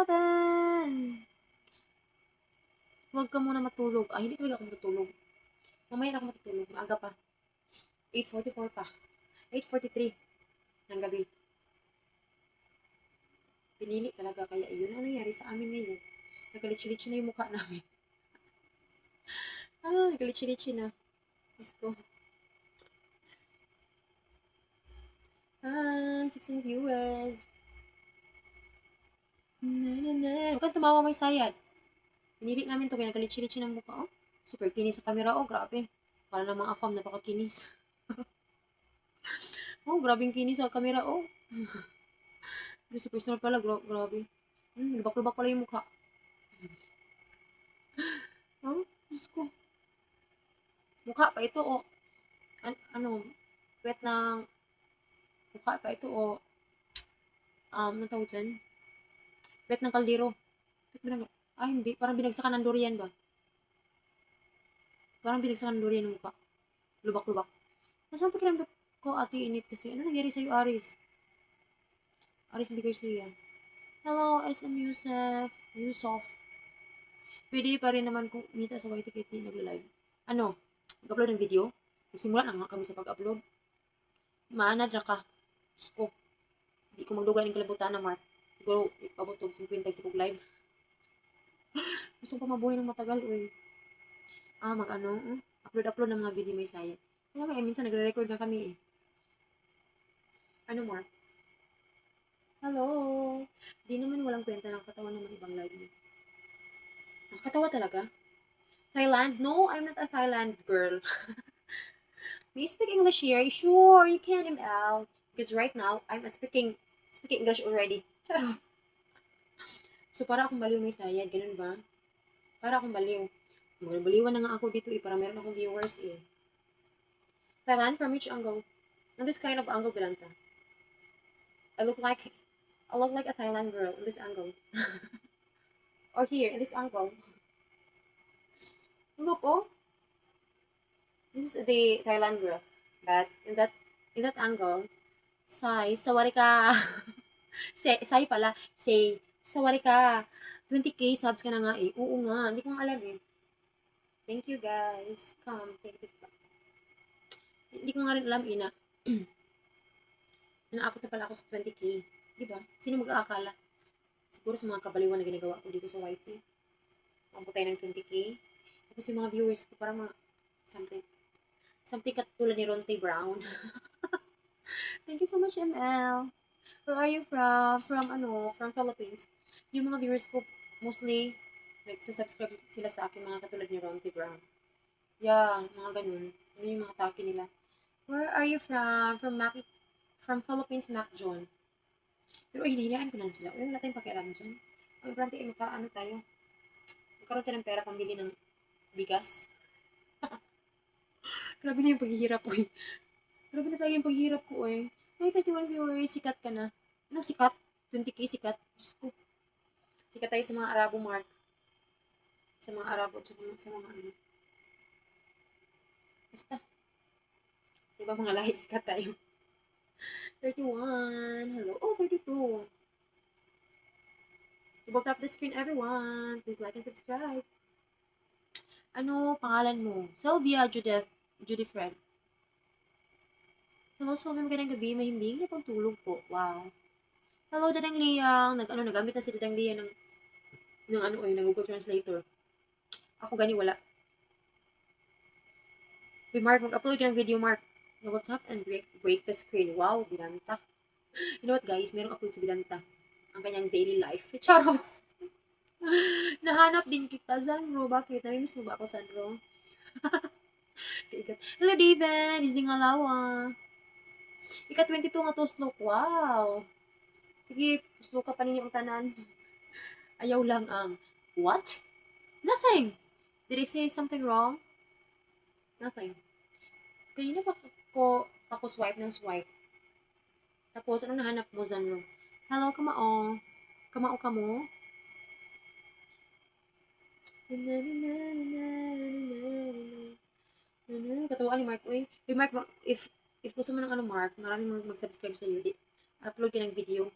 11. Huwag ka muna matulog. Ay, hindi talaga ako matutulog. Mamaya na ako matutulog. Maaga pa. 8:44 pa. 8:43 ng gabi. Pinili talaga. Kaya yun ang nangyari sa amin ngayon. Nagalitsi-litsi na yung mukha namin. Nagalitsi-litsi na. Diyos ko. 16 viewers. Huwag kang tumawa, may sayad. Pinili namin to kaya nagalitsi-litsi ng mukha. Oh. Super kinis sa camera. Oh, grabe. Para na mga afam, napakakinis. Oh, grabing kinis sa camera. Oh. Pero sa personal pala, grabe. Lubak-lubak pala yung mukha. Oh, Diyos ko. Mukha pa ito, oh. Wet ng mukha pa ito, oh. Ano tawag dyan? Wet ng kaldero. Hindi. Parang binagsakan ng durian ba? Parang binagsakan ng durian ng mukha. Lubak-lubak. Nasaan pakiramdam ko, ate, init kasi. Ano nangyari sa'yo, Aris? Aris B. Garcia. Hello, SM Yusuf. Pwede pa rin naman kung mita sa YTKT nagla-live. Ano? Nag-upload ng video? Nagsimula na nga kami sa pag-upload. Maanad na ka. Diyos ko. Hindi ko magdugay ng kalabutan na, Mark. Siguro, ipabot og 50 sa kong live. Gusto ko pa mabuhay ng matagal, uy. Upload ng mga video may sayang. Kaya nga, minsan nagre-record na kami eh. Ano, Mark? Hello? Di naman walang kwenta ng katawan ng ibang live mo. Nakakatawa talaga? Thailand? No, I'm not a Thailand girl. May you speak English here? Sure, you can, ML. Because right now, I'm speaking English already. Charot. So, para akong baliw may sayad, ganun ba? Para akong baliw. Baliwan na nga ako dito eh, para meron akong viewers eh. Thailand, from which angle? On this kind of angle, Bilanta. I look like a Thailand girl in this angle. Or here, in this angle. Look, oh. This is the Thailand girl. But in that angle, sawari ka. Say pala. Sawari ka. 20k subs ka na nga eh. Oo nga, hindi ko alam eh. Thank you guys. Come, take this back. Hindi ko nga rin alam, ina. Naabot na pala ako sa 20k. Diba? Sino mag-aakala? Siguro sa mga kabaliwan na ginagawa ko dito sa YT. Maabot tayo ng 20k. Tapos yung mga viewers ko, parang mga something katulad ni Ronte Brown. Thank you so much, ML. Where are you from? From Philippines. Yung mga viewers ko, mostly, nagsasubscribe sila sa akin, mga katulad ni Ronte Brown. Yeah, mga ganun. Ano yung mga taki nila? Where are you from? From Philippines, Mac John. Pero hinihilaan ko lang sila. Wala tayong pakialam dyan. Ang importante ay tayo. Magkaroon tayo ng pera pambili ng bigas. Grabe na yung paghihirap ko eh. Grabe na talaga yung paghihirap ko eh. Ay, 31 viewers, sikat ka na. Ano sikat? 20k sikat. Diyos ko. Sikat tayo sa mga Arabo, Mark. Sa mga Arabo, tsaka sa mga ano. Basta. Sa iba mga lahi, sikat tayo. 31. Hello. Oh, 32. Double tap the screen, everyone. Please like and subscribe. Ano pangalan mo? Sylvia Judy Fred. Hello, Sylvia. Magandang gabi. Mahimbing na pang tulog po. Wow. Hello, Dadang Liang. Nagamit na si Dadang Liang ng Google Translator. Ako gani wala. Mark, mag-upload ka ng video, Mark. Na WhatsApp and break the screen. Wow, Bilanta. You know what, guys? Merong upload si Bilanta. Ang kanyang daily life. Charot! Nahanap din kita, Zanro. Bakit? Namimiss mo ba ako, Zanro? Hello, David. Izing alawa. Ika 22 nga to, Slook. Wow. Sige, Slook ka pa ninyo ang tanan. Ayaw lang ang, what? Nothing. Did I say something wrong? Nothing. Kanina pa ako swipe ng swipe. Tapos, anong nahanap mo, Zanro? Hello, kamao. Kamao ka mo? Katawa ni Mark. Uy, Mark, if gusto mo ng Mark, maraming mag-subscribe sa iyo. Upload ka ng video.